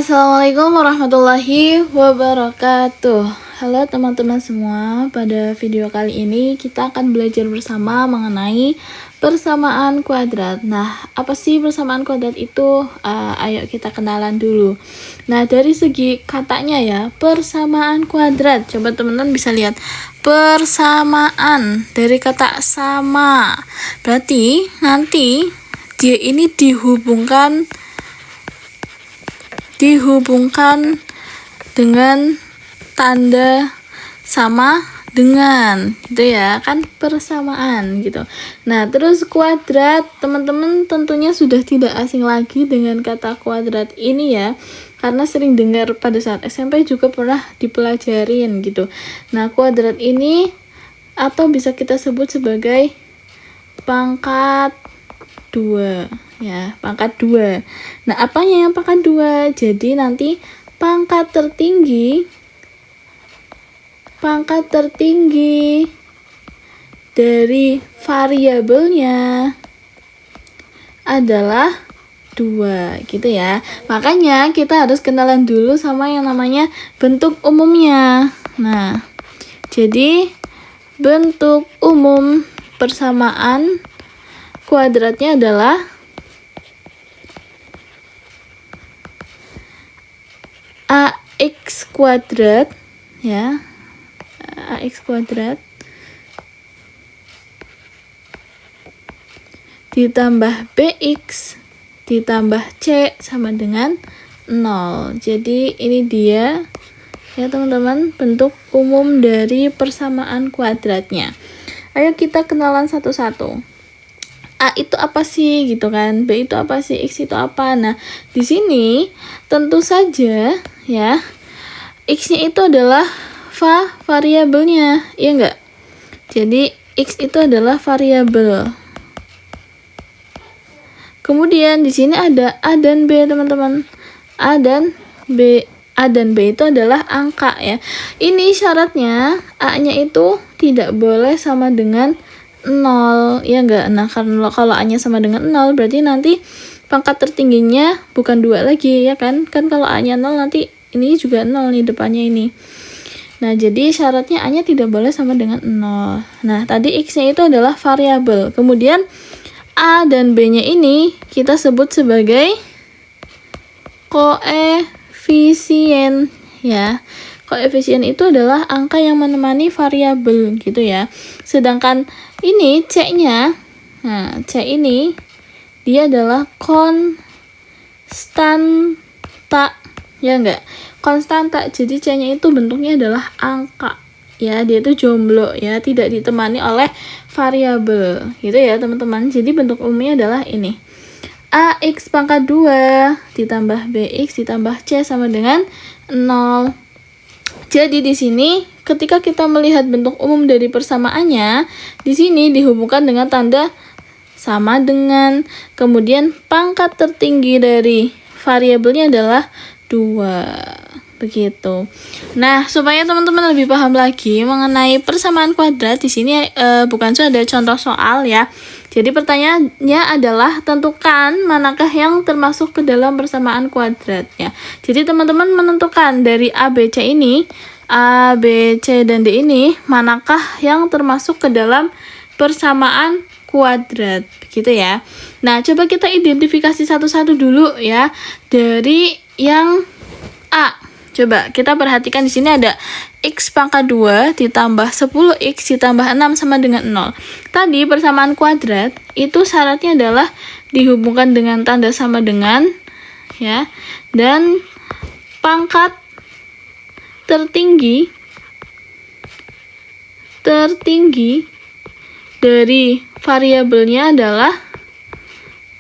Assalamualaikum warahmatullahi wabarakatuh. Halo teman-teman semua, pada video kali ini kita akan belajar bersama mengenai persamaan kuadrat. Nah, apa sih persamaan kuadrat itu? Ayo kita kenalan dulu. Nah, dari segi katanya ya, persamaan kuadrat. Coba teman-teman bisa lihat persamaan dari kata sama. Berarti nanti dia ini dihubungkan dengan tanda sama dengan, gitu ya, kan persamaan gitu. Nah, terus kuadrat, teman-teman tentunya sudah tidak asing lagi dengan kata kuadrat ini ya, karena sering dengar pada saat SMP juga pernah dipelajarin gitu. Nah, kuadrat ini atau bisa kita sebut sebagai pangkat 2 ya, pangkat 2. Nah, apanya yang pangkat 2? Jadi nanti pangkat tertinggi dari variabelnya adalah 2 gitu ya. Makanya kita harus kenalan dulu sama yang namanya bentuk umumnya. Nah, jadi bentuk umum persamaan kuadratnya adalah AX kuadrat ya, AX kuadrat ditambah BX ditambah C sama dengan 0. Jadi ini dia ya teman-teman, bentuk umum dari persamaan kuadratnya. Ayo kita kenalan satu-satu. A itu apa sih gitu kan, B itu apa sih, X itu apa. Nah, di sini tentu saja ya, X-nya itu adalah variabelnya, ya enggak? Jadi X itu adalah variabel. Kemudian di sini ada A dan B teman-teman. A dan B itu adalah angka ya. Ini syaratnya A-nya itu tidak boleh sama dengan 0, ya enggak? Nah, karena kalau A-nya sama dengan 0 berarti nanti pangkat tertingginya bukan 2 lagi ya kan? Kan kalau A-nya 0 nanti ini juga 0 nih depannya ini. Nah, jadi syaratnya A-nya tidak boleh sama dengan 0. Nah, tadi X-nya itu adalah variabel. Kemudian A dan B-nya ini kita sebut sebagai koefisien ya. Koefisien itu adalah angka yang menemani variabel gitu ya. Sedangkan ini C-nya, nah C ini dia adalah konstanta, ya enggak? Konstanta, jadi C-nya itu bentuknya adalah angka ya, dia itu jomblo ya, tidak ditemani oleh variabel gitu ya teman-teman. Jadi bentuk umumnya adalah ini, AX pangkat 2 ditambah BX ditambah C sama dengan 0. Jadi di sini ketika kita melihat bentuk umum dari persamaannya, di sini dihubungkan dengan tanda sama dengan, kemudian pangkat tertinggi dari variabelnya adalah 2. Begitu. Nah, supaya teman-teman lebih paham lagi mengenai persamaan kuadrat, di sini bukan saja ada contoh soal ya. Jadi pertanyaannya adalah tentukan manakah yang termasuk ke dalam persamaan kuadrat ya. Jadi teman-teman menentukan dari A, B, C ini, A, B, C, dan D ini manakah yang termasuk ke dalam persamaan kuadrat, begitu ya. Nah, coba kita identifikasi satu-satu dulu ya. Dari yang A, coba kita perhatikan di sini ada X pangkat 2 ditambah 10X ditambah 6 sama dengan 0. Tadi persamaan kuadrat itu syaratnya adalah dihubungkan dengan tanda sama dengan ya, dan pangkat tertinggi dari variabelnya adalah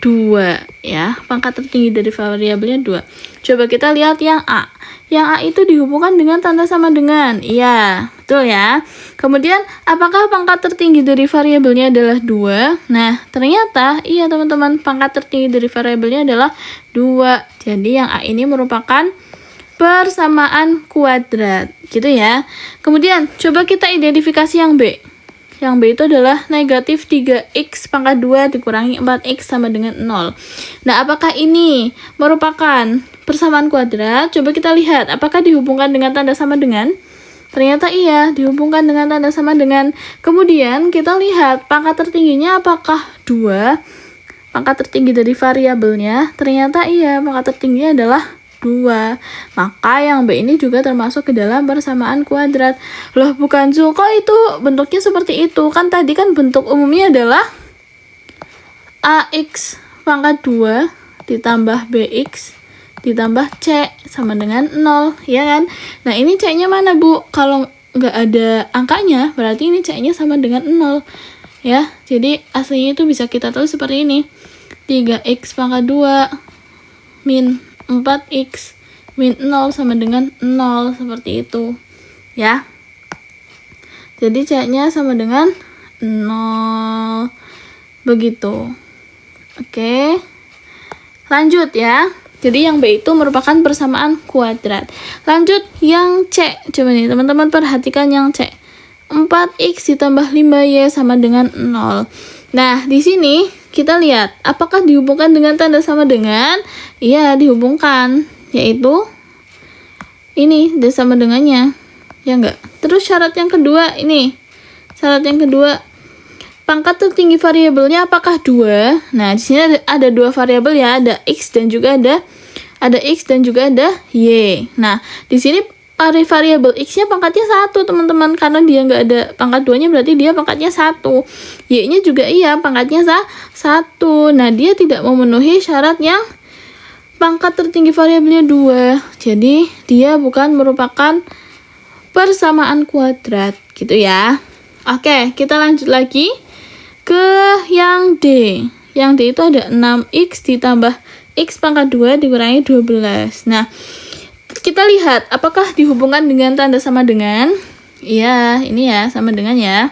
2 ya. Pangkat tertinggi dari variabelnya 2. Coba kita lihat yang A. Yang A itu dihubungkan dengan tanda sama dengan. Iya, betul ya. Kemudian apakah pangkat tertinggi dari variabelnya adalah 2? Nah, ternyata iya teman-teman, pangkat tertinggi dari variabelnya adalah 2. Jadi yang A ini merupakan persamaan kuadrat, gitu ya. Kemudian coba kita identifikasi yang B. Yang B itu adalah negatif 3x pangkat 2 dikurangi 4x sama dengan 0. Nah, apakah ini merupakan persamaan kuadrat? Coba kita lihat, apakah dihubungkan dengan tanda sama dengan? Ternyata iya, dihubungkan dengan tanda sama dengan. Kemudian kita lihat pangkat tertingginya apakah 2? Pangkat tertinggi dari variabelnya. Ternyata iya, pangkat tertingginya adalah 2. Maka yang B ini juga termasuk ke dalam persamaan kuadrat. Loh, bukan Zul, kok itu bentuknya seperti itu? Kan tadi kan bentuk umumnya adalah AX pangkat 2 ditambah BX ditambah C sama dengan 0, ya kan? Nah, ini C-nya mana, Bu? Kalau nggak ada angkanya, berarti ini C-nya sama dengan 0. Ya, jadi aslinya itu bisa kita tulis seperti ini. 3x pangkat 2 min 4x min 0 sama dengan 0, seperti itu. Ya. Jadi C-nya sama dengan 0. Begitu. Oke. Lanjut ya. Jadi yang B itu merupakan persamaan kuadrat. Lanjut yang C. Coba nih teman-teman perhatikan yang C. 4x ditambah 5y sama dengan 0. Nah, di sini kita lihat apakah dihubungkan dengan tanda sama dengan? Iya, dihubungkan, yaitu ini dan sama dengannya. Ya enggak? Terus syarat yang kedua ini. Syarat yang kedua, pangkat tertinggi variabelnya apakah 2? Nah, di sini ada 2 variabel ya, ada x dan juga ada x dan juga ada y. Nah, di sini variabel x-nya pangkatnya 1, teman-teman, karena dia nggak ada pangkat 2-nya, berarti dia pangkatnya 1. Y-nya juga iya, pangkatnya 1. Nah, dia tidak memenuhi syarat yang pangkat tertinggi variabelnya 2. Jadi, dia bukan merupakan persamaan kuadrat, gitu ya. Oke, kita lanjut lagi ke yang D. Yang D itu ada 6x ditambah x pangkat 2 dikurangi 12. Nah, kita lihat apakah dihubungkan dengan tanda sama dengan? Iya, ini ya, sama dengan ya.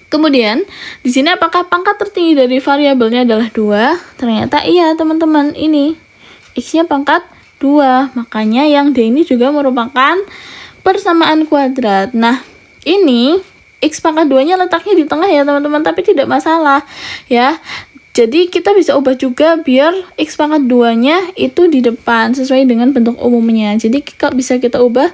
Kemudian, di sini apakah pangkat tertinggi dari variabelnya adalah 2? Ternyata iya, teman-teman. Ini x-nya pangkat 2. Makanya yang D ini juga merupakan persamaan kuadrat. Nah, ini x pangkat 2-nya letaknya di tengah ya, teman-teman, tapi tidak masalah ya. Jadi kita bisa ubah juga biar x pangkat 2-nya itu di depan sesuai dengan bentuk umumnya. Jadi bisa kita ubah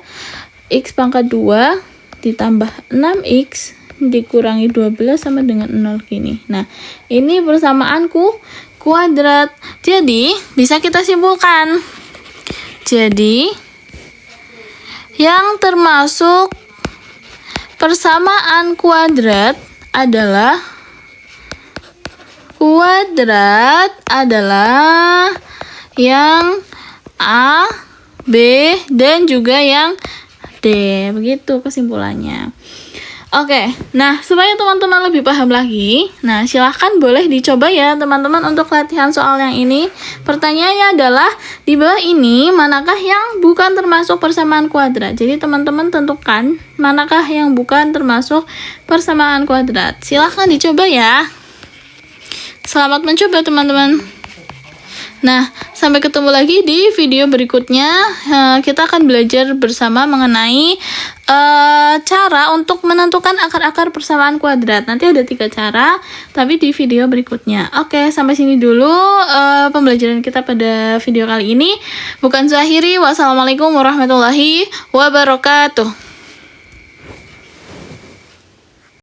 x pangkat 2 ditambah 6x dikurangi 12 sama dengan 0 gini. Nah, ini persamaan kuadrat. Jadi bisa kita simpulkan. Jadi yang termasuk persamaan kuadrat adalah yang A, B, dan juga yang D. Begitu kesimpulannya. Oke, nah supaya teman-teman lebih paham lagi, nah silahkan boleh dicoba ya teman-teman untuk latihan soal yang ini. Pertanyaannya adalah di bawah ini manakah yang bukan termasuk persamaan kuadrat. Jadi teman-teman tentukan manakah yang bukan termasuk persamaan kuadrat. Silahkan dicoba ya. Selamat mencoba teman-teman. Nah, sampai ketemu lagi di video berikutnya. Kita akan belajar bersama mengenai cara untuk menentukan akar-akar persamaan kuadrat. Nanti ada 3 cara, tapi di video berikutnya. Oke, sampai sini dulu pembelajaran kita pada video kali ini. Bukan Zahiri. Wassalamualaikum warahmatullahi wabarakatuh.